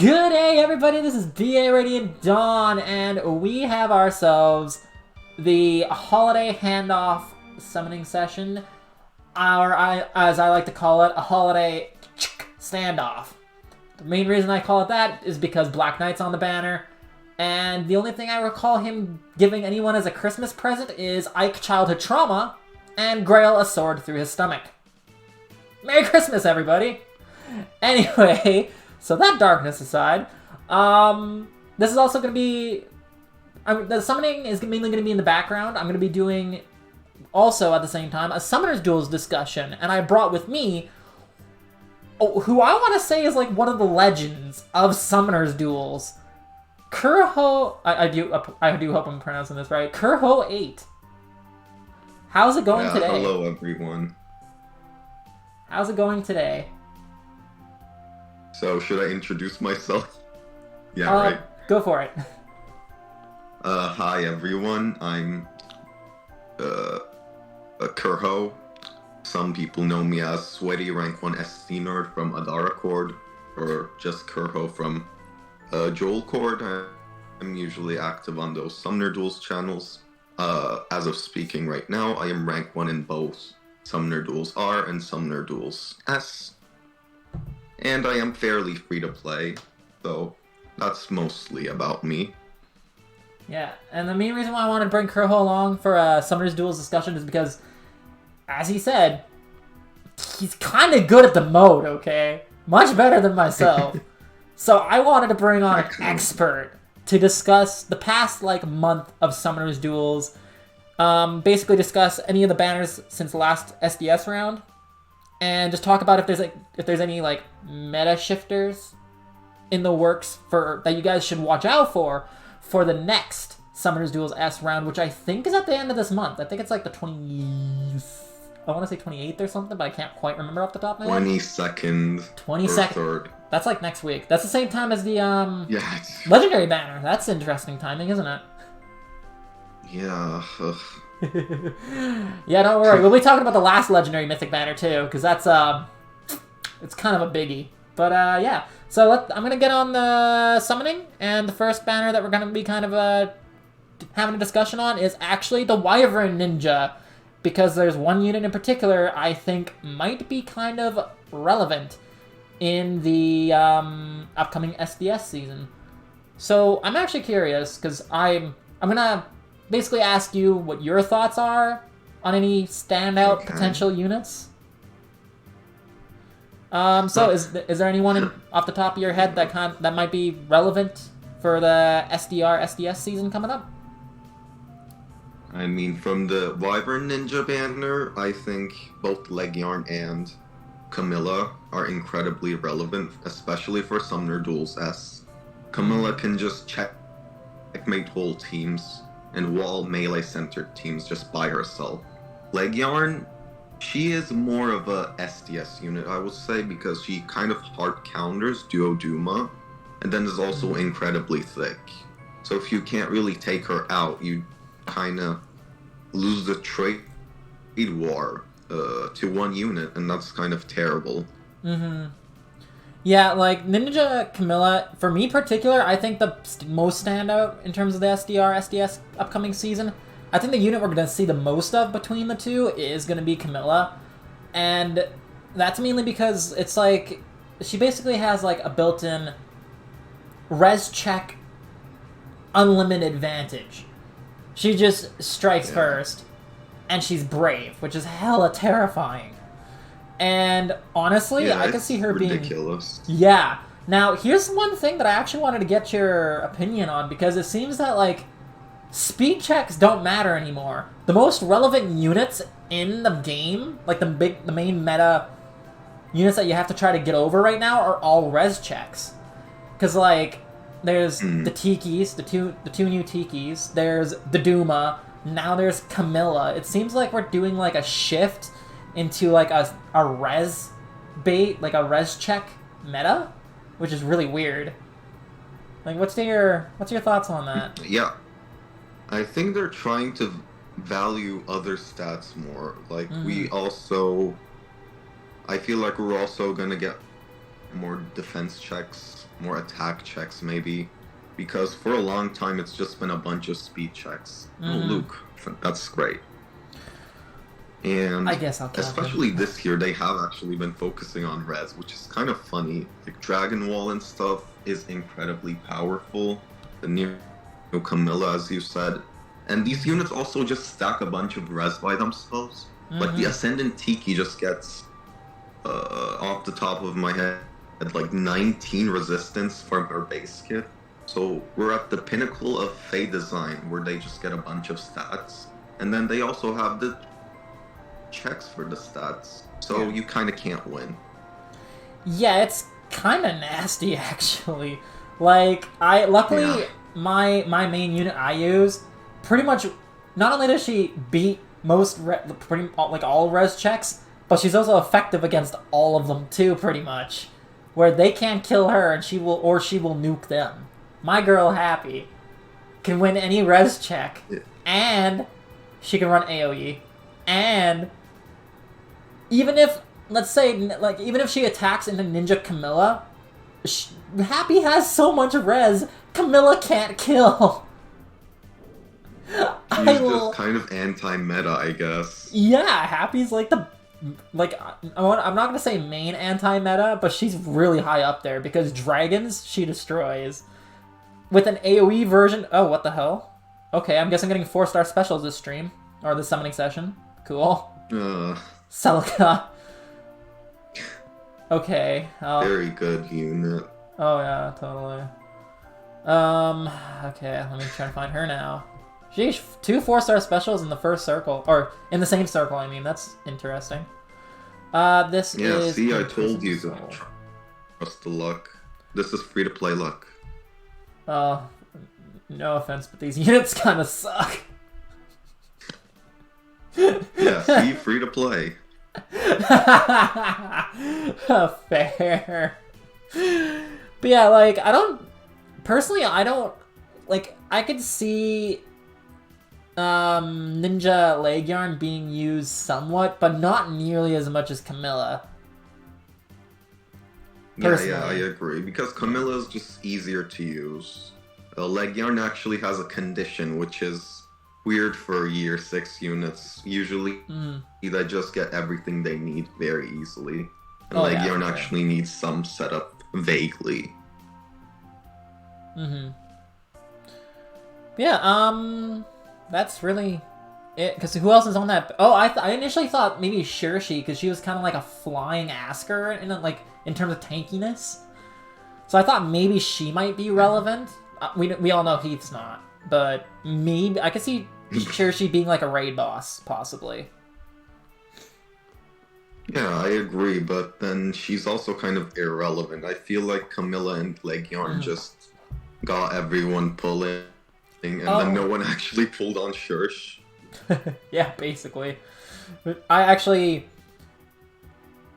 Good day, everybody. This is BA Radiant Dawn, and we have ourselves the holiday handoff summoning session, or as I like to call it, a holiday standoff. The main reason I call it that is because Black Knight's on the banner, and the only thing I recall him giving anyone as a Christmas present is Ike childhood trauma, and Grail a sword through his stomach. Merry Christmas, everybody! Anyway, so that darkness aside, this is also going to be... the summoning is mainly going to be in the background. I'm going to be doing, also at the same time, a Summoner's Duels discussion. And I brought with me, who I want to say is like one of the legends of Summoner's Duels. Kerhoe... I do hope I'm pronouncing this right. Kerhoe8. How's it going today? Hello, everyone. How's it going today? So, should I introduce myself? Yeah, right. Go for it. Hi, everyone. I'm a Kerhoe. Some people know me as Sweaty Rank 1 SC Nerd from Adara Chord, or just Kerhoe from Joel Chord. I'm usually active on those Summoner Duels channels. As of speaking right now, I am Rank 1 in both Summoner Duels R and Summoner Duels S. And I am fairly free to play, so that's mostly about me. Yeah, and the main reason why I wanted to bring Kerhoe along for a Summoner's Duels discussion is because, as he said, he's kind of good at the mode, okay? Much better than myself. So I wanted to bring on an expert to discuss the past, month of Summoner's Duels. Basically discuss any of the banners since the last SDS round. And just talk about if there's any meta shifters in the works that you guys should watch out for the next Summoner's Duels S round, which I think is at the end of this month. I think it's like the 28th or something, but I can't quite remember off the top of my head. 22nd. 22nd. That's like next week. That's the same time as the Yeah. Legendary banner. That's interesting timing, isn't it? Yeah. Yeah, don't worry. We'll be talking about the last Legendary Mythic banner too, because that's it's kind of a biggie. But yeah. So I'm gonna get on the summoning, and the first banner that we're gonna be kind of having a discussion on is actually the Wyvern Ninja, because there's one unit in particular I think might be kind of relevant in the upcoming SDS season. So I'm actually curious, because I'm gonna basically ask you what your thoughts are on any standout potential units. So is there anyone off the top of your head that might be relevant for the SDR SDS season coming up? I mean, from the Wyvern Ninja banner, I think both Legiarn and Camilla are incredibly relevant, especially for Summoner Duels S. Camilla can just checkmate whole teams and wall melee-centered teams just by herself. Legiarn, she is more of a SDS unit, I would say, because she kind of hard counters Duoduma, and then is also incredibly thick. So if you can't really take her out, you kind of lose the trade war to one unit, and that's kind of terrible. Mm-hmm. Yeah, Ninja Camilla, for me particular, I think the most standout in terms of the SDR, SDS upcoming season. I think the unit we're going to see the most of between the two is going to be Camilla. And that's mainly because it's she basically has a built-in res check unlimited advantage. She just strikes first, and she's brave, which is hella terrifying. And honestly, I can see her ridiculous. Yeah. Now, here's one thing that I actually wanted to get your opinion on, because it seems that, speed checks don't matter anymore. The most relevant units in the game, the main meta units that you have to try to get over right now, are all res checks. Because, there's the Tikis, the two new Tikis, there's the Duma, now there's Camilla. It seems like we're doing, a shift into a res bait, a res check meta, which is really weird. What's your thoughts on that? Yeah, I think they're trying to value other stats more. I feel like we're also gonna get more defense checks, more attack checks maybe, because for a long time it's just been a bunch of speed checks. Oh, Luke, that's great. And I guess I'll count especially him. this year, they have actually been focusing on res, which is kind of funny. Like Dragon Wall and stuff is incredibly powerful. The new Camilla, as you said. And these units also just stack a bunch of res by themselves. Like the Ascendant Tiki just gets, off the top of my head, like 19 resistance from her base kit. So we're at the pinnacle of Fey design, where they just get a bunch of stats. And then they also have the checks for the stats, so you kind of can't win. Yeah, it's kind of nasty actually. Like luckily my main unit I use pretty much not only does she beat most pretty like all res checks, but she's also effective against all of them too, pretty much, where they can't kill her and she will nuke them. My girl Happy can win any res check, and she can run AoE, and even if, let's say, like, even if she attacks into Ninja Camilla, Happy has so much res, Camilla can't kill. She's just kind of anti-meta, I guess. Yeah, Happy's like the, like, I'm not gonna say main anti-meta, but she's really high up there, because dragons, she destroys. With an AoE version, oh, what the hell? Okay, I'm guessing I'm getting 4-star specials this stream, or this summoning session. Cool. Celica. Okay. Very good unit. Oh yeah, totally. Okay, let me try to find her now. Sheesh, 2 4-star specials in the first circle, or in the same circle. I mean, that's interesting. This is. Yeah, see, I told you to trust the luck. This is free to play luck. No offense, but these units kind of suck. Yeah, see, free to play. Fair. But yeah, like, I don't like, I could see Ninja Leg Yarn being used somewhat, but not nearly as much as Camilla. Yeah, I agree, because Camilla is just easier to use. Leg Yarn actually has a condition, which is weird for year 6 units. Usually, they just get everything they need very easily. And Leg Yarn actually needs some setup vaguely. Yeah, that's really it. Because who else is on that? Oh, I initially thought maybe Shirshi, because she was kind of like a flying Asker in terms of tankiness. So I thought maybe she might be relevant. We all know Heath's not, but maybe I could see Shirshi being like a raid boss, possibly. Yeah, I agree, but then she's also kind of irrelevant. I feel like Camilla and Leg Yarn just got everyone pulling, and then no one actually pulled on Shirsh. Yeah, basically. I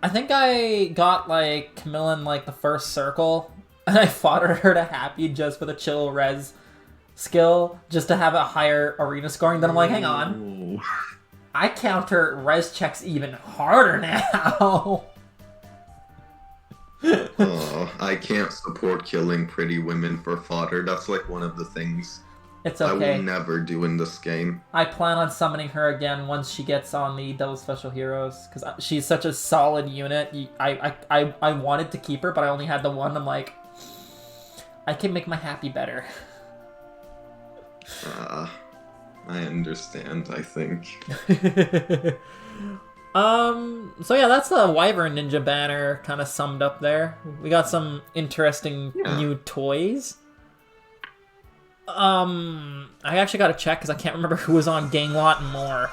think I got like Camilla in like the first circle, and I fought her to Happy just for the chill res skill, just to have a higher arena scoring. Then I'm like, hang on, I counter res checks even harder now. I can't support killing pretty women for fodder. That's like one of the things it's okay. I will never do in this game. I plan on summoning her again once she gets on the double special heroes, because she's such a solid unit. I wanted to keep her, but I only had the one. I'm like, I can make my Happy better. I understand, I think. So yeah, that's the Wyvern Ninja banner kind of summed up there. We got some interesting new toys. I actually got to check because I can't remember who was on Ganglot and more.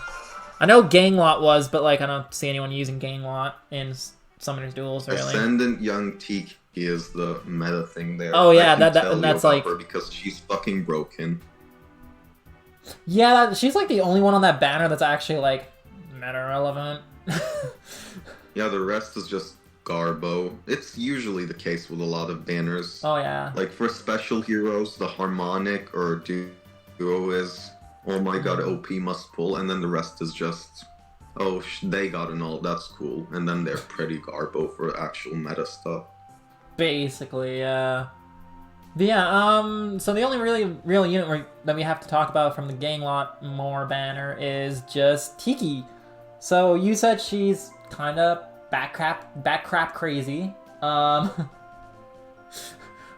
I know Ganglot was, but like I don't see anyone using Ganglot in Summoner's Duels really. Ascendant Young Tiki is the meta thing there. Oh yeah, that's like her because she's fucking broken. Yeah, she's like the only one on that banner that's actually like meta relevant. Yeah, the rest is just garbo. It's usually the case with a lot of banners. Oh yeah. Like for special heroes, the harmonic or duo is, oh my god, OP must pull, and then the rest is just, oh, they got an ult, that's cool. And then they're pretty garbo for actual meta stuff. Basically, yeah. But yeah, so the only really real unit that we have to talk about from the Gang Lot More banner is just Tiki. So you said she's kind of back crap crazy. Yeah.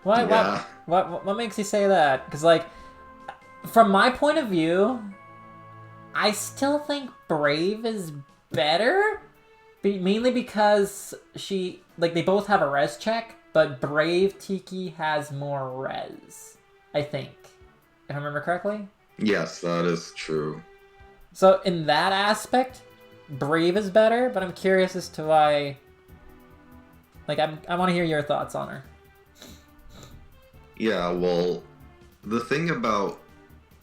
What makes you say that? Because like, from my point of view, I still think Brave is better, mainly because they both have a res check, but Brave Tiki has more res, I think, if I remember correctly. Yes, that is true. So in that aspect, Brave is better, but I'm curious as to why. Like, I want to hear your thoughts on her. Yeah, well, the thing about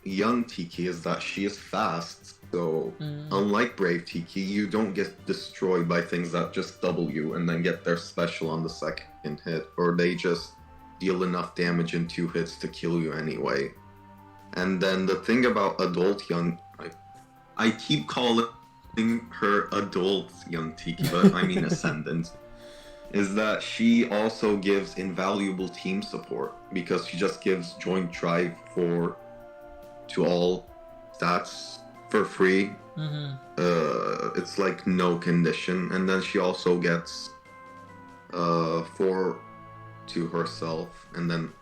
young Tiki is that she is fast, so unlike Brave Tiki, you don't get destroyed by things that just double you and then get their special on the second hit, or they just deal enough damage in 2 hits to kill you anyway. And then the thing about adult young... I keep calling her adult young Tiki, but I mean Ascendant, is that she also gives invaluable team support, because she just gives joint drive to all stats for free. It's like no condition, and then she also gets 4 to herself, and then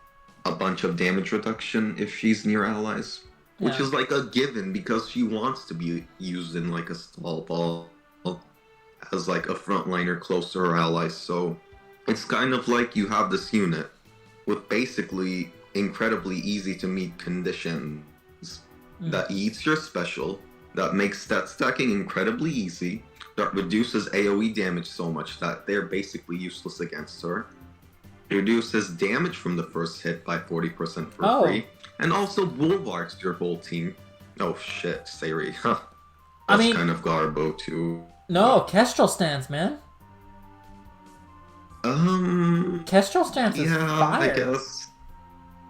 a bunch of damage reduction if she's near allies, which is like a given because she wants to be used in like a stall ball as like a frontliner close to her allies. So it's kind of like you have this unit with basically incredibly easy to meet conditions that eats your special, that makes stat stacking incredibly easy, that reduces AoE damage so much that they're basically useless against her, reduces damage from the first hit by 40% for free, and also boulevards your whole team. Oh shit, Sari. That's kind of garbo too. No, Kestrel stance, man. Kestrel stance is fire. I guess.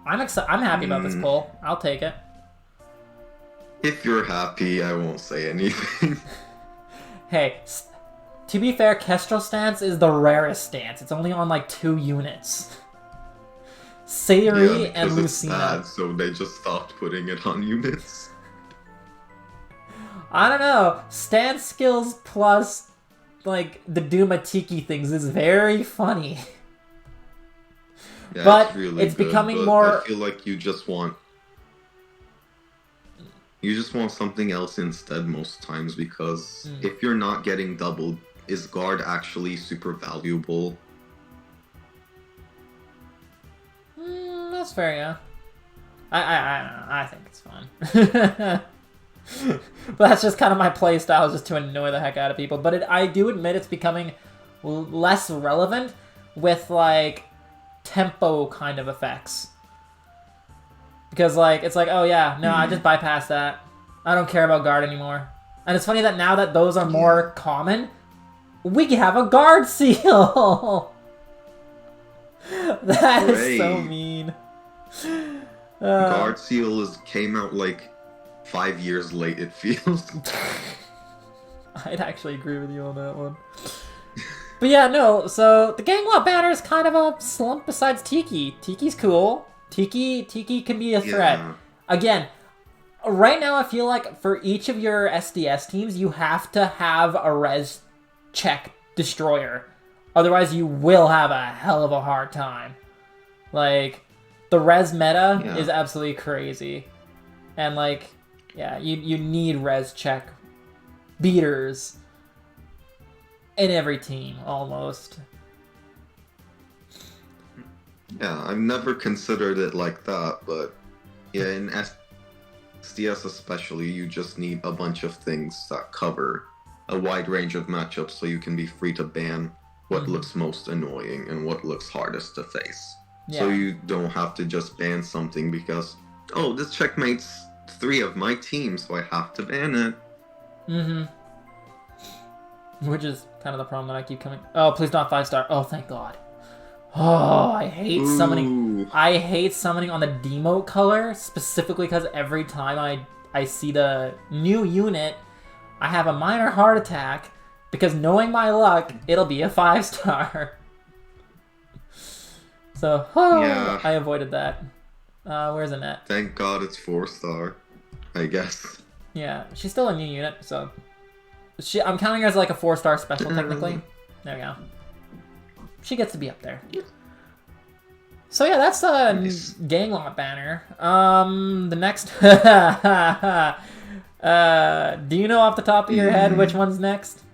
I'm happy about this pull. I'll take it. If you're happy, I won't say anything. Hey, to be fair, Kestrel stance is the rarest stance. It's only on like 2 units. Sayori and Lucina. It's bad, so they just stopped putting it on units. I don't know. Stance skills plus like the Duma Tiki things is very funny. Yeah, but it's really it's good, becoming but more. I feel like you just want something else instead most times, because if you're not getting doubled, is guard actually super valuable? That's fair, yeah. I think it's fun. But that's just kind of my play style, just to annoy the heck out of people. But I do admit it's becoming less relevant with, like, tempo kind of effects. Because, like, it's like, oh yeah, no, I just bypassed that. I don't care about guard anymore. And it's funny that now that those are more common, we have a guard seal! That is so mean. Guard seal came out like 5 years late, it feels. I'd actually agree with you on that one. But yeah, no, so the Gangwap banner is kind of a slump besides Tiki. Tiki's cool. Tiki can be a threat. Yeah. Again, right now I feel like for each of your SDS teams, you have to have a res check destroyer. Otherwise, you will have a hell of a hard time. Like, the res meta is absolutely crazy. And, like, yeah, you need res check beaters in every team, almost. Yeah, I've never considered it like that, but yeah, in SDS especially, you just need a bunch of things that cover a wide range of matchups so you can be free to ban what looks most annoying and what looks hardest to face. So you don't have to just ban something because, oh, this checkmates 3 of my team, so I have to ban it. Which is kind of the problem that I keep coming... Oh, please not 5-star. Oh, thank God. Oh, I hate summoning. I hate summoning on the demote color, specifically because every time I see the new unit, I have a minor heart attack, because knowing my luck, it'll be a 5-star. So, Yeah. I avoided that. Where's Annette? Thank God it's 4-star, I guess. Yeah, she's still a new unit, so... I'm counting her as like a 4-star special, technically. There we go. She gets to be up there. So yeah, that's the Nice. gang lot banner. The next... do you know off the top of your head which one's next?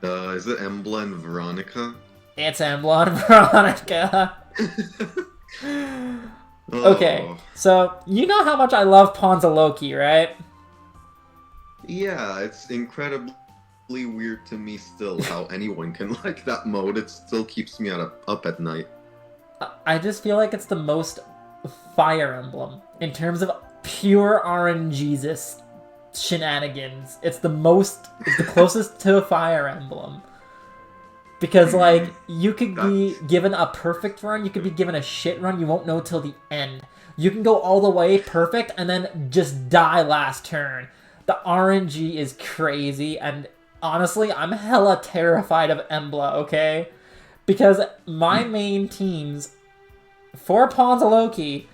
Is it Embla and Veronica? It's Embla and Veronica. Okay, Oh. so you know how much I love Pawns of Loki, right? Yeah, it's incredibly weird to me still how anyone can like that mode. It still keeps me up at night. I just feel like it's the most Fire Emblem in terms of pure RNGesus shenanigans. It's the closest to a Fire Emblem. Because, like, you could be given a perfect run, you could be given a shit run, you won't know till the end. You can go all the way perfect and then just die last turn. The RNG is crazy, and honestly, I'm hella terrified of Embla, okay? Because my main teams for Pawns of Loki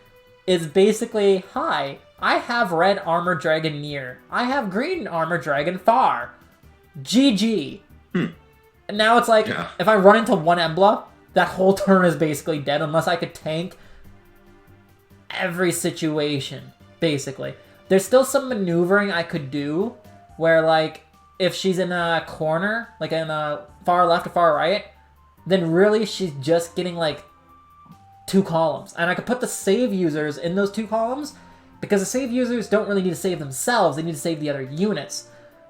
is basically, hi, I have red armor dragon near. I have green armor dragon far. GG. And now it's like, if I run into one Embla, that whole turn is basically dead unless I could tank every situation, basically. There's still some maneuvering I could do where, like, if she's in a corner, like in a far left or far right, then really she's just getting, like, 2 columns. And I could put the save users in those 2 columns because the save users don't really need to save themselves. They need to save the other units.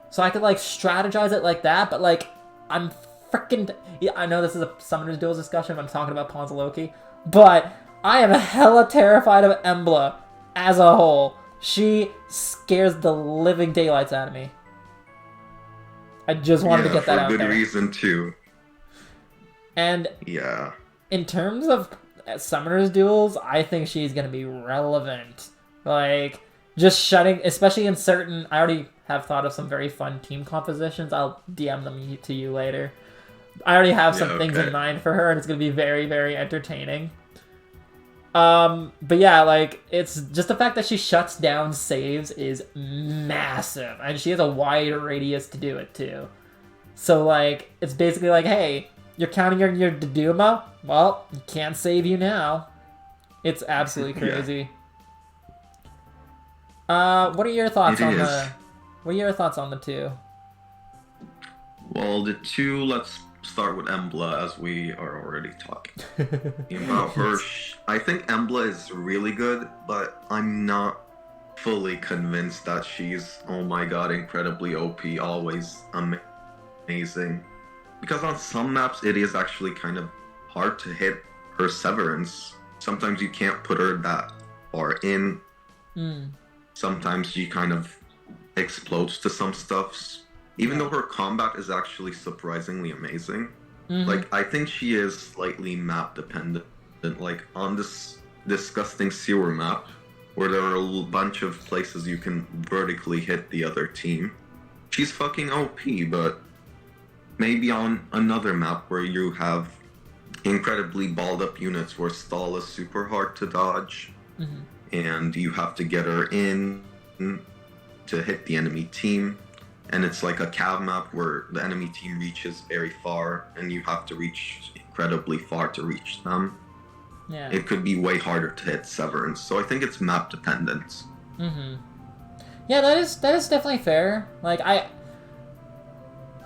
So I could, like, strategize it like that, but, like, I'm freaking... Yeah, I know this is a Summoner's Duels discussion, I'm talking about Pawns of Loki, but I am hella terrified of Embla as a whole. She scares the living daylights out of me. I just wanted to get that out there. For good reason, too. And yeah, in terms of Summoner's Duels, I think she's going to be relevant. Like, just shutting... Especially in certain... I already have thought of some very fun team compositions. I'll DM them to you later. I already have some things in mind for her, and it's going to be very, very entertaining. But yeah, like, it's just the fact that she shuts down saves is massive, and she has a wide radius to do it, too. So, like, it's basically like, hey, you're counting on your Doduma? Well, can't save you now. It's absolutely crazy. What are your thoughts on the... What are your thoughts on the 2? Well, the 2, let's start with Embla, as we are already talking about her. I think Embla is really good, but I'm not fully convinced that she's, oh my god, incredibly OP, always amazing. Because on some maps, it is actually kind of hard to hit her Severance. Sometimes you can't put her that far in. Sometimes she kind of explodes to some stuffs. Even though her combat is actually surprisingly amazing. Like, I think she is slightly map dependent. Like, on this disgusting sewer map, where there are a bunch of places you can vertically hit the other team, she's fucking OP, but maybe on another map where you have incredibly balled up units where stall is super hard to dodge, and you have to get her in to hit the enemy team, and it's like a cav map where the enemy team reaches very far and you have to reach incredibly far to reach them. Yeah. It could be way harder to hit Severance, so I think it's map dependent. Yeah, that is definitely fair. Like, I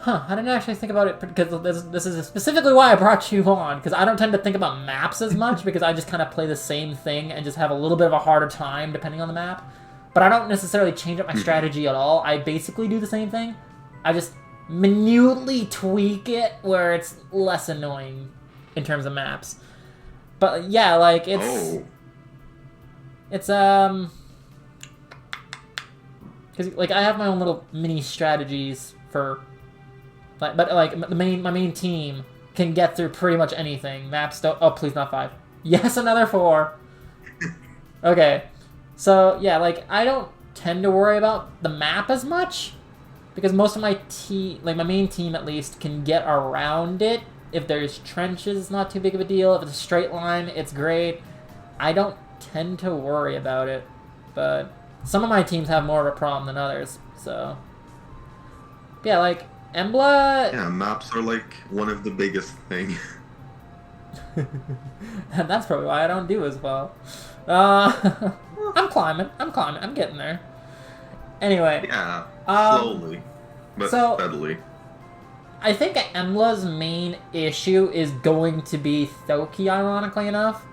didn't actually think about it, because this is specifically why I brought you on, because I don't tend to think about maps as much, because I just kind of play the same thing and just have a little bit of a harder time depending on the map. But I don't necessarily change up my strategy at all. I basically do the same thing. I just minutely tweak it where it's less annoying in terms of maps. But yeah, like, it's... because, like, I have my own little mini strategies for... But, like, my main team can get through pretty much anything. Maps don't... Oh, please, not 5. Yes, another 4. Okay. So, yeah, like, I don't tend to worry about the map as much, because most of my team, like, my main team at least, can get around it If there's trenches, it's not too big of a deal. If it's a straight line, it's great. I don't tend to worry about it, but some of my teams have more of a problem than others, so... Yeah, like, Embla... Yeah, maps are like one of the biggest things. And that's probably why I don't do as well. I'm climbing, I'm getting there. Anyway. Yeah, slowly, but steadily. I think Embla's main issue is going to be Thoki, ironically enough.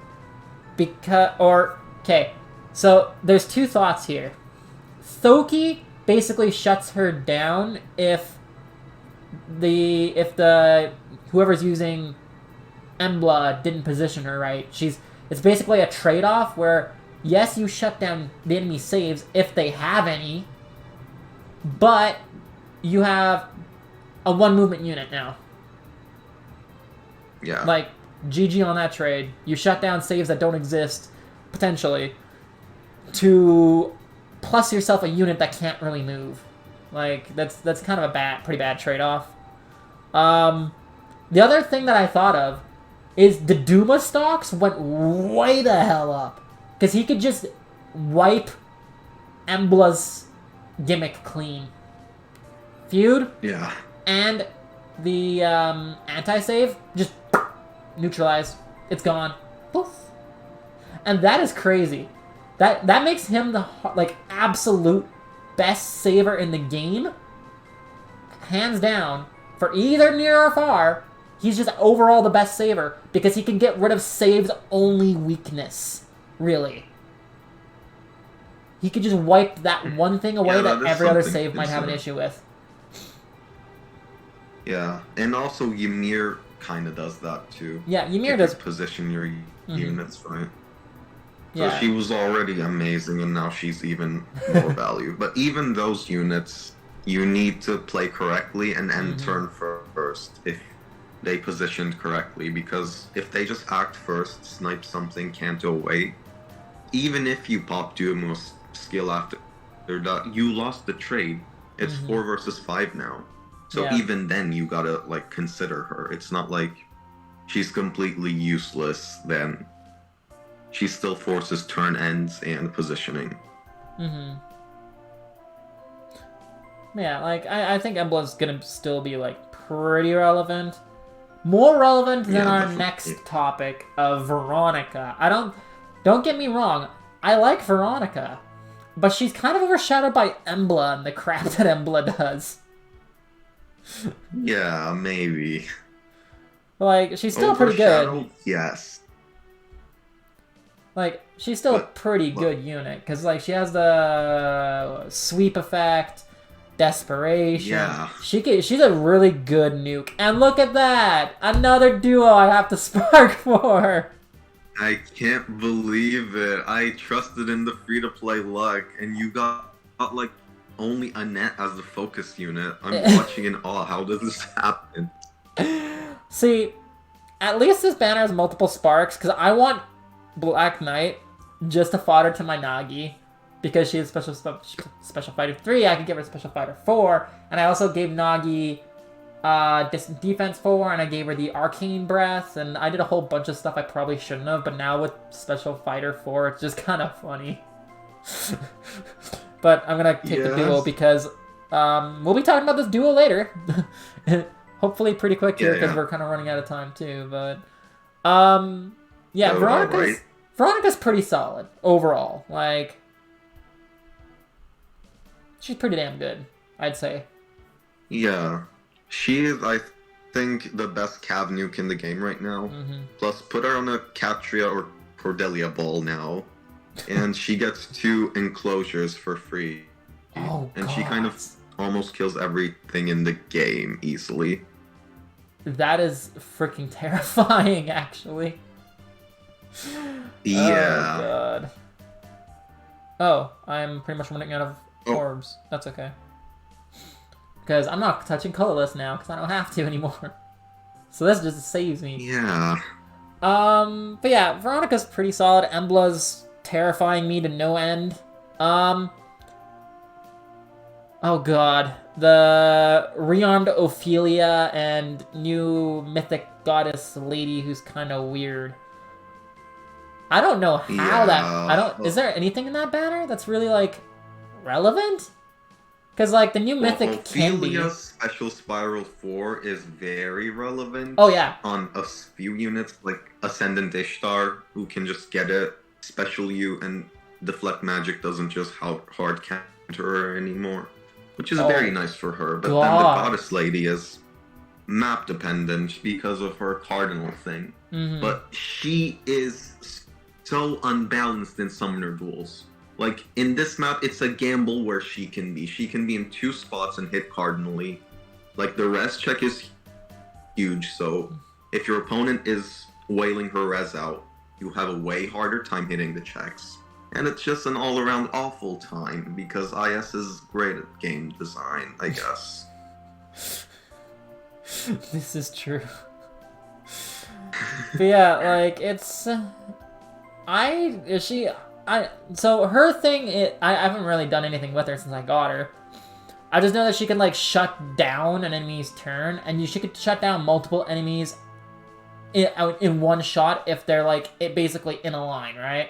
Okay, so there's two thoughts here. Thoki basically shuts her down if whoever's using Embla didn't position her right. It's basically a trade-off where, yes, you shut down the enemy saves if they have any, but you have a one movement unit now. Yeah. Like, GG on that trade. You shut down saves that don't exist, potentially, to plus yourself a unit that can't really move. Like, that's kind of a pretty bad trade-off. The other thing that I thought of is the Duma stocks went way the hell up. Because he could just wipe Embla's gimmick clean. Feud. Yeah. And the anti-save, just neutralized. It's gone. Poof. And that is crazy. That makes him the absolute best saver in the game. Hands down. For either near or far, he's just overall the best saver. Because he can get rid of save's only weakness. Really. He could just wipe that one thing away that every other save might have an issue with. Yeah, and also Ymir kind of does that too. Yeah, Ymir does position your units right. So yeah. she was already amazing, and now she's even more value. But even those units, you need to play correctly and end turn first if they positioned correctly. Because if they just act first, snipe something, can't go away, even if you pop Dumo's skill after that, you lost the trade. It's 4 versus 5 now. So even then, you gotta consider her. It's not like she's completely useless then. She still forces turn ends and positioning. Yeah, I think Embla's gonna still be pretty relevant. More relevant than our next topic of Veronica. Don't get me wrong, I like Veronica, but she's kind of overshadowed by Embla and the crap that Embla does. Yeah, maybe. She's still pretty good. Yes. She's still a pretty good unit, because, she has the sweep effect, desperation. Yeah. She's a really good nuke. And look at that! Another duo I have to spark for! I can't believe it. I trusted in the free-to-play luck, and you got only Annette as the focus unit. I'm watching in awe. How does this happen? See, at least this banner has multiple sparks, because I want Black Knight just to fodder to my Nagi, because she has special fighter 3. I could give her special fighter 4, and I also gave Nagi defense 4, and I gave her the arcane breath, and I did a whole bunch of stuff I probably shouldn't have, but now with special fighter 4, it's just kind of funny. But I'm gonna take the duo because we'll be talking about this duo later. Hopefully pretty quick here, because we're kind of running out of time too. But Veronica's pretty solid overall. She's pretty damn good, I'd say. Yeah, she is, I think, the best Cav nuke in the game right now. Plus, put her on a Catria or Cordelia ball now, and she gets 2 enclosures for free. Oh, and God. She kind of almost kills everything in the game easily. That is freaking terrifying, actually. Yeah. Oh, God. Oh, I'm pretty much running out of orbs. That's okay. Because I'm not touching colorless now, because I don't have to anymore. So this just saves me. Yeah. But yeah, Veronica's pretty solid. Embla's terrifying me to no end. Oh god. The rearmed Ophelia and new mythic goddess lady who's kind of weird. I don't know how that... I Yeah. don't... Is there anything in that banner that's really, like, relevant? Because, like, the new Well, mythic can be... Ophelia's Special Spiral 4 is very relevant. Oh, yeah. On a few units, like Ascendant Ishtar, who can just get it, special you, and deflect magic doesn't just hard counter her anymore. Which is very nice for her. But then the Goddess Lady is map dependent because of her Cardinal thing. Mm-hmm. But she is so unbalanced in Summoner duels. Like, in this map, it's a gamble where she can be. She can be in 2 spots and hit cardinally. Like, the res check is huge, so if your opponent is wailing her res out, you have a way harder time hitting the checks. And it's just an all-around awful time, because IS is great at game design, I guess. This is true. But yeah, like, it's... So her thing, I haven't really done anything with her since I got her. I just know that she can, like, shut down an enemy's turn, and she could shut down multiple enemies in one shot if they're, like, basically in a line, right?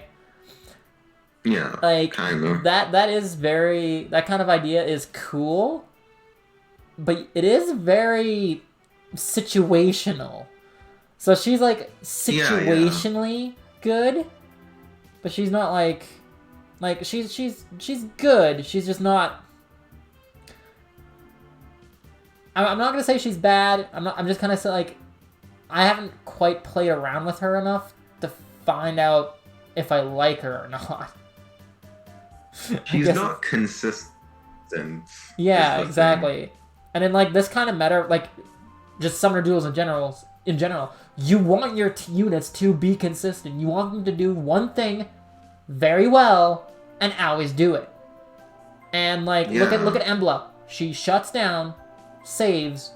Yeah, like, kind of. That kind of idea is cool, but it is very situational. So she's, like, situationally good, but she's not, like, she's good. She's just not... I'm not gonna say she's bad. I'm just kind of like, I haven't quite played around with her enough to find out if I like her or not. She's not consistent. Yeah, exactly. And in, like, this kind of meta, like, just Summoner duels in general, you want your units to be consistent. You want them to do one thing very well and always do it. And, like, look at Embla. She shuts down, saves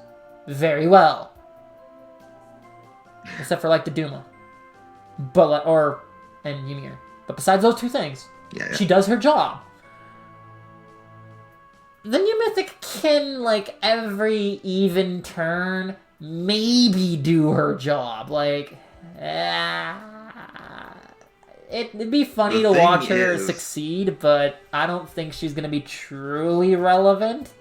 very well. Except for, like, the Duma. And Ymir. But besides those 2 things, she does her job. The new Mythic can, like, every even turn, maybe do her job. Like, it'd be funny to watch her succeed, but I don't think she's gonna be truly relevant.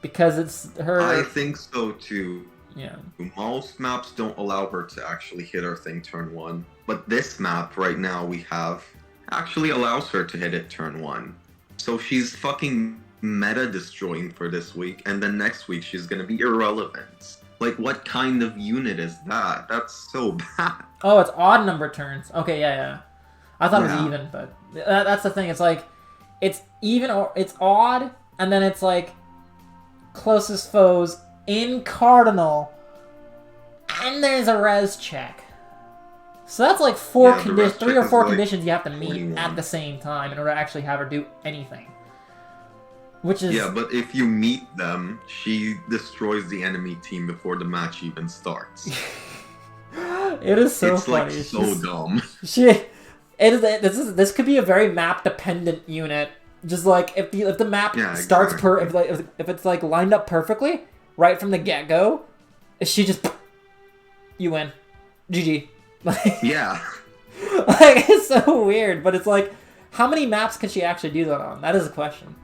Because it's her... I think so, too. Yeah. Most maps don't allow her to actually hit her thing turn 1. But this map right now we have actually allows her to hit it turn 1. So she's fucking meta destroying for this week, and then next week she's gonna be irrelevant. Like, what kind of unit is that? That's so bad. Oh, it's odd number turns. Okay, yeah. I thought it was even, but that's the thing. It's like, it's even or it's odd, and then it's like closest foes in Cardinal, and there's a res check. So that's like 3 or 4 conditions you have to meet 21. At the same time in order to actually have her do anything. Which is... Yeah, but if you meet them, she destroys the enemy team before the match even starts. It is so funny. It's like so dumb. This could be a very map dependent unit. Just like if the map starts if it's like lined up perfectly right from the get go, she just you win, GG. Yeah. Like, it's so weird, but it's like, how many maps can she actually do that on? That is a question.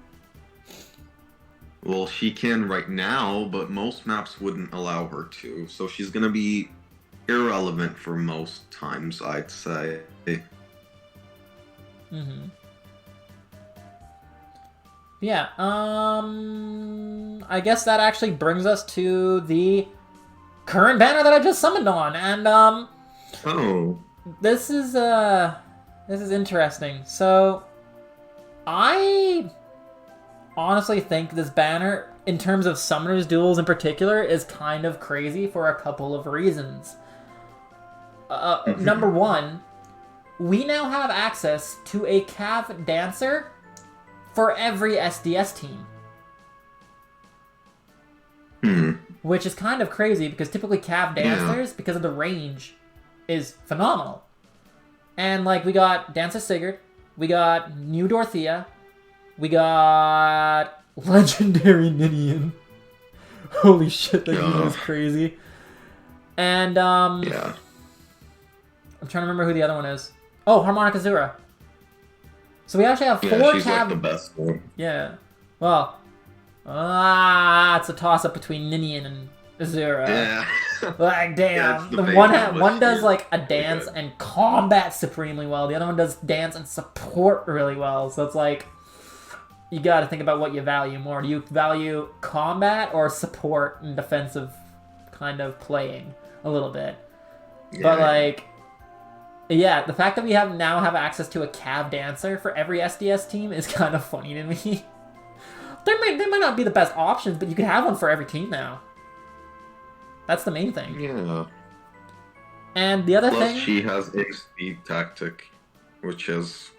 Well, she can right now, but most maps wouldn't allow her to, so she's gonna be irrelevant for most times, I'd say. Mm-hmm. Yeah, I guess that actually brings us to the current banner that I just summoned on, and, Oh. This is interesting. So, I honestly think this banner, in terms of Summoners Duels in particular, is kind of crazy for a couple of reasons. Number 1, we now have access to a Cav Dancer for every SDS team. Which is kind of crazy, because typically Cav Dancers, because of the range, is phenomenal. And, like, we got Dancer Sigurd, we got New Dorothea, we got Legendary Ninian. Holy shit, that unit is Yeah. crazy. And, Yeah. I'm trying to remember who the other one is. Oh, Harmonic Azura. So we actually have Yeah, four she's cav... like the best one. Yeah. Well, it's a toss-up between Ninian and Azura. Yeah. Like, Yeah, it's damn. the the base one of one does, she's like, a really dance good. and combat supremely well. The other one does dance and support really well. So it's like, you gotta think about what you value more. Do you value combat or support and defensive kind of playing a little bit? But, like... Yeah, the fact that we now have access to a cav dancer for every SDS team is kind of funny to me. They might not be the best options, but you can have one for every team now. That's the main thing. Yeah. And the other Plus, thing... she has a speed tactic, which is...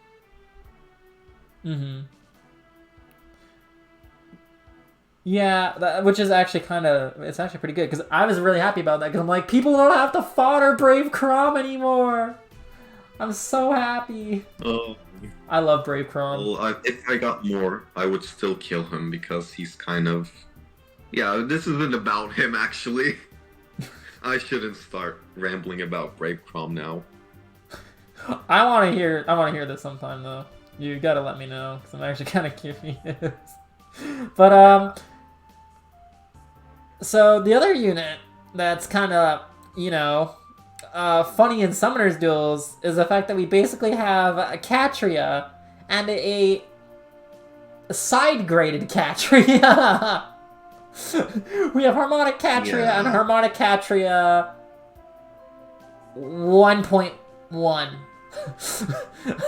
Mm-hmm. Yeah, which is actually it's actually pretty good, because I was really happy about that, because I'm like, people don't have to fodder Brave Crom anymore! I'm so happy. Oh. I love Brave Crom. Well, if I got more, I would still kill him because he's kind of... Yeah, this isn't about him, actually. I shouldn't start rambling about Brave Crom now. I want to hear this sometime, though. You gotta let me know, because I'm actually kind of curious. But, so the other unit that's kind of, you know... funny in Summoners Duels is the fact that we basically have a Catria and a side-graded Catria. We have Harmonic Catria and Harmonic Catria 1.1.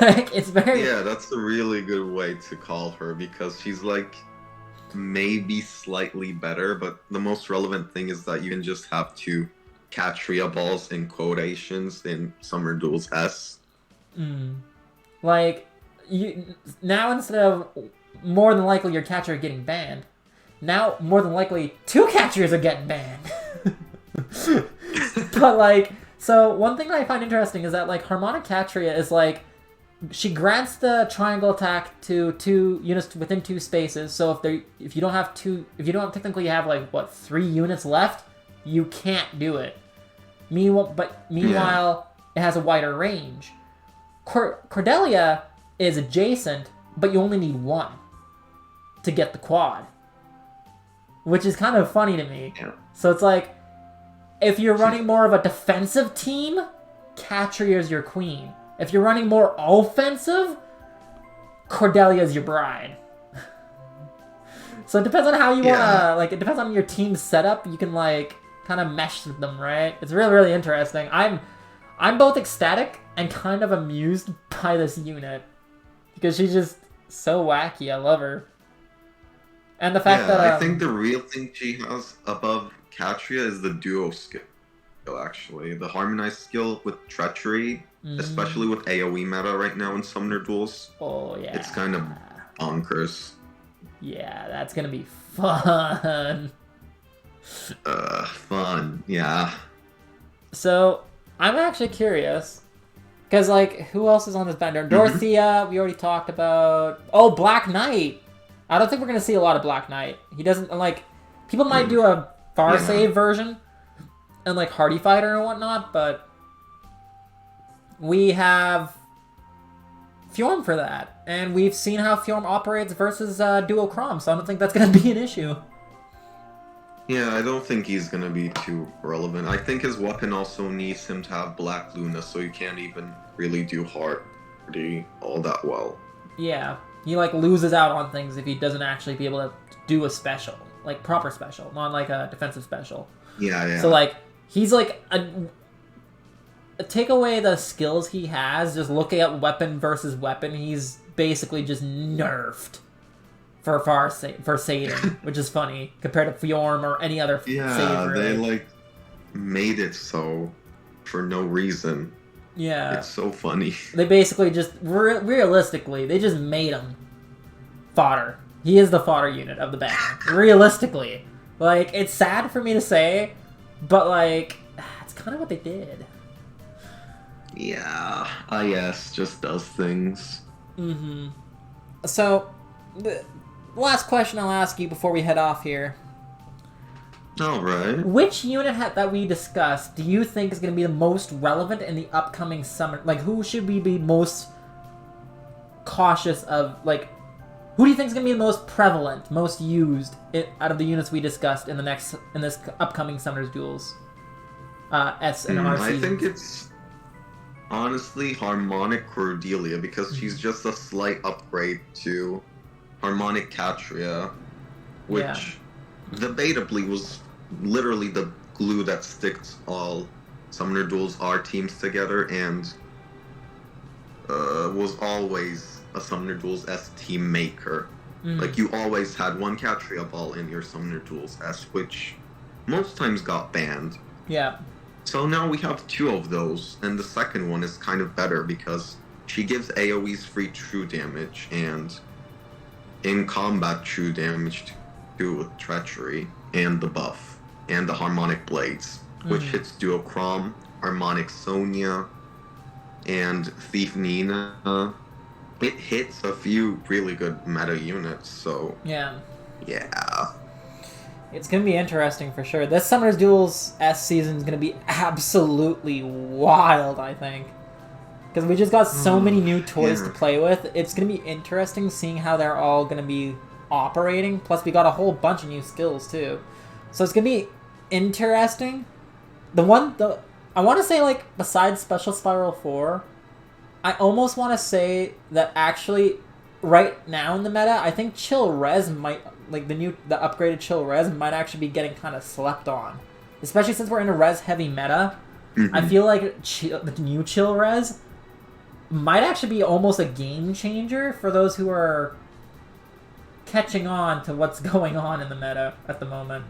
Like, it's very... Yeah, that's a really good way to call her because she's like maybe slightly better, but the most relevant thing is that you can just have two Catria balls in quotations in Summer Duels S. Like, now instead of more than likely your Catria getting banned, now more than likely two Catrias are getting banned. But like, so one thing that I find interesting is that like Harmonic Catria is like, she grants the triangle attack to two units within two spaces. So if you don't technically have like what 3 units left, you can't do it. Meanwhile, it has a wider range. Cordelia is adjacent, but you only need 1 to get the quad, which is kind of funny to me. Yeah. So it's like, if you're running more of a defensive team, Catria is your queen. If you're running more offensive, Cordelia is your bride. So it depends on how you wanna, like, it depends on your team's setup. You can like kind of mesh with them, right? It's really, really interesting. I'm both ecstatic and kind of amused by this unit because she's just so wacky. I love her. And the fact that I think the real thing she has above Catria is the duo skill, actually. The harmonized skill with treachery, especially with AoE meta right now in Summoner Duels. Oh, yeah. It's kind of bonkers. Yeah, that's gonna be fun. Fun, yeah. So, I'm actually curious. Because, like, who else is on this banner? Dorothea, we already talked about. Oh, Black Knight! I don't think we're going to see a lot of Black Knight. He doesn't, like... People might do a far save version. And, like, Hardy Fighter and whatnot, but... We have... Fjorm for that. And we've seen how Fjorm operates versus Duo Crom, so I don't think that's going to be an issue. Yeah, I don't think he's gonna be too relevant. I think his weapon also needs him to have Black Luna, so you can't even really do Hardy all that well. Yeah, he like loses out on things if he doesn't actually be able to do a special, like proper special, not like a defensive special. Yeah. So like he's like take away the skills he has, just looking at weapon versus weapon, he's basically just nerfed for Satan, which is funny compared to Fjorm or any other Satan. Yeah, really. they like made it so for no reason. Yeah, it's so funny. They basically just realistically, they just made him fodder. He is the fodder unit of the band. Realistically, like it's sad for me to say, but like it's kind of what they did. Yeah, IS just does things. So, last question I'll ask you before we head off here. Alright. Which unit that we discussed do you think is going to be the most relevant in the upcoming summon? Like, who should we be most cautious of? Like, who do you think is going to be the most prevalent, most used out of the units we discussed in this upcoming Summoners Duels? S and R I seasons? think it's honestly Harmonic Cordelia, because she's just a slight upgrade to Harmonic Catria, which debatably was literally the glue that sticks all Summoner Duels R teams together, and was always a Summoner Duels S team maker. Like, you always had one Catria ball in your Summoner Duels S, which most times got banned. Yeah. So now we have two of those, and the second one is kind of better because she gives AoE's free true damage and in combat true damage too with Treachery and the buff and the Harmonic Blades, which hits Duocrom, Harmonic Sonia, and Thief Nina. It hits a few really good meta units, so yeah. It's going to be interesting for sure. This Summoners Duels S season is going to be absolutely wild, I think. Because we just got so many new toys to play with. It's going to be interesting seeing how they're all going to be operating. Plus, we got a whole bunch of new skills, too. So it's going to be interesting. I want to say, like, besides Special Spiral 4, I almost want to say that actually, right now in the meta, I think Chill Res might... Like, the upgraded Chill Res might actually be getting kind of slept on. Especially since we're in a res-heavy meta. I feel like the new Chill Res might actually be almost a game changer for those who are catching on to what's going on in the meta at the moment.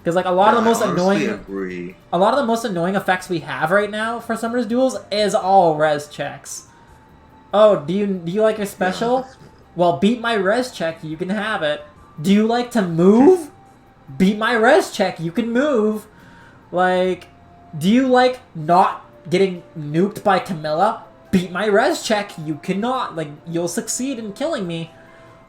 Because, like, a lot of the most annoying effects we have right now for Summoners Duels is all res checks. Oh, do you like your special? Yeah. Well, beat my res check, you can have it. Do you like to move? Beat my res check, you can move. Like, do you like not getting nuked by Camilla? Beat my res check, you cannot. Like, you'll succeed in killing me.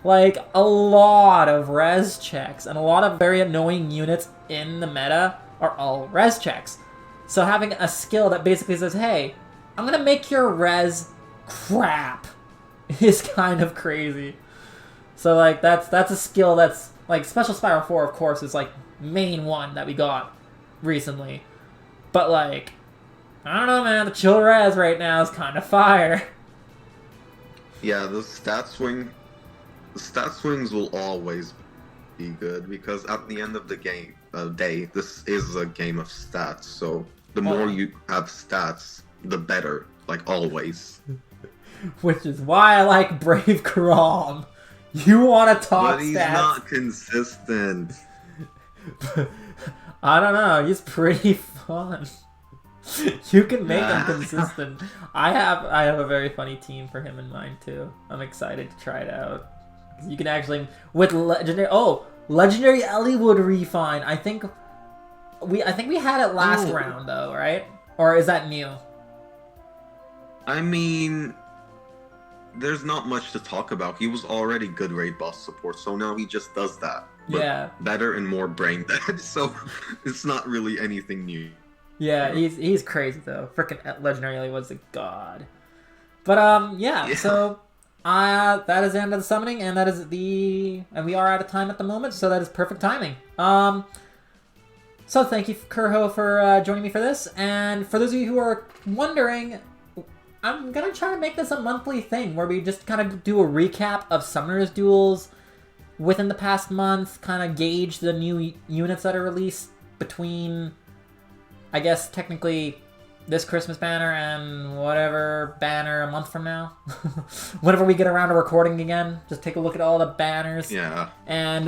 Like, a lot of res checks and a lot of very annoying units in the meta are all res checks. So having a skill that basically says, hey, I'm gonna make your res crap, is kind of crazy. So, like, that's a skill that's, like, Special Spiral 4, of course, is, like, main one that we got recently. But, like, I don't know, man, the Chill Res right now is kind of fire. Yeah, the stat swings will always be good, because at the end of the day, this is a game of stats, so the more you have stats, the better, like, always. Which is why I like Brave Karam. You want to talk stats. But he's not consistent. I don't know. He's pretty fun. You can make him consistent. I have a very funny team for him in mind too. I'm excited to try it out. You can actually with Legendary Eliwood refine. I think we had it last round though, right? Or is that new? I mean, there's not much to talk about. He was already good raid boss support, so now he just does that. But better and more brain dead, so it's not really anything new. Yeah, he's crazy though. Freaking Legendary was a god. But so that is the end of the summoning, and and we are out of time at the moment, so that is perfect timing. So thank you, Kerhoe, for joining me for this, and for those of you who are wondering, I'm gonna try to make this a monthly thing where we just kind of do a recap of Summoners Duels within the past month, kind of gauge the new units that are released between, I guess, technically this Christmas banner and whatever banner a month from now. Whenever we get around to recording again, just take a look at all the banners. Yeah. And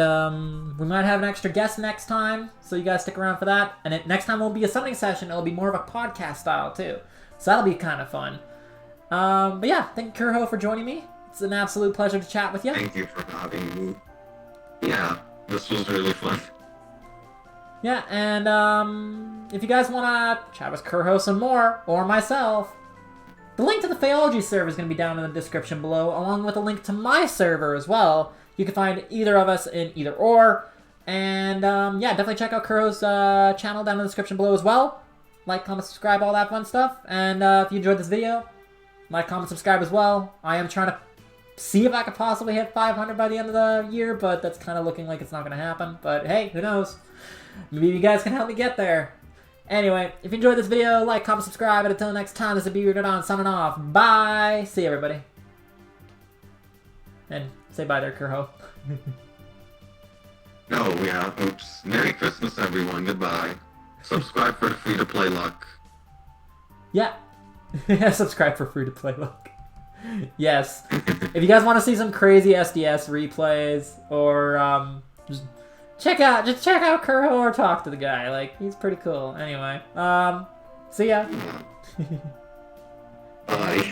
we might have an extra guest next time, so you guys stick around for that. And next time won't be a summoning session, it'll be more of a podcast style too. So that'll be kind of fun. But yeah, thank you, Kerhoe, for joining me. It's an absolute pleasure to chat with you. Thank you for having me. Yeah, this was really fun. Yeah, and if you guys want to chat with Kerhoe some more, or myself, The link to the Phaeology server is going to be down in the description below, along with a link to my server as well. You can find either of us in either or. And yeah, definitely check out Kerhoe's channel down in the description below as well. Like, comment, subscribe, all that fun stuff. And if you enjoyed this video, like, comment, subscribe as well. I am trying to see if I could possibly hit 500 by the end of the year, but that's kind of looking like it's not going to happen. But hey, who knows? Maybe you guys can help me get there. Anyway, if you enjoyed this video, like, comment, subscribe, and until next time, this is BeardedOn signing off. Bye! See you, everybody. And say bye there, Kerhoe. Oh, yeah. Oops. Merry Christmas, everyone. Goodbye. Subscribe for free-to-play luck. Yeah. Subscribe for free-to-play luck. Yes. If you guys want to see some crazy SDS replays, or just check out Kerhoe or talk to the guy. Like, he's pretty cool. Anyway, see ya. Bye.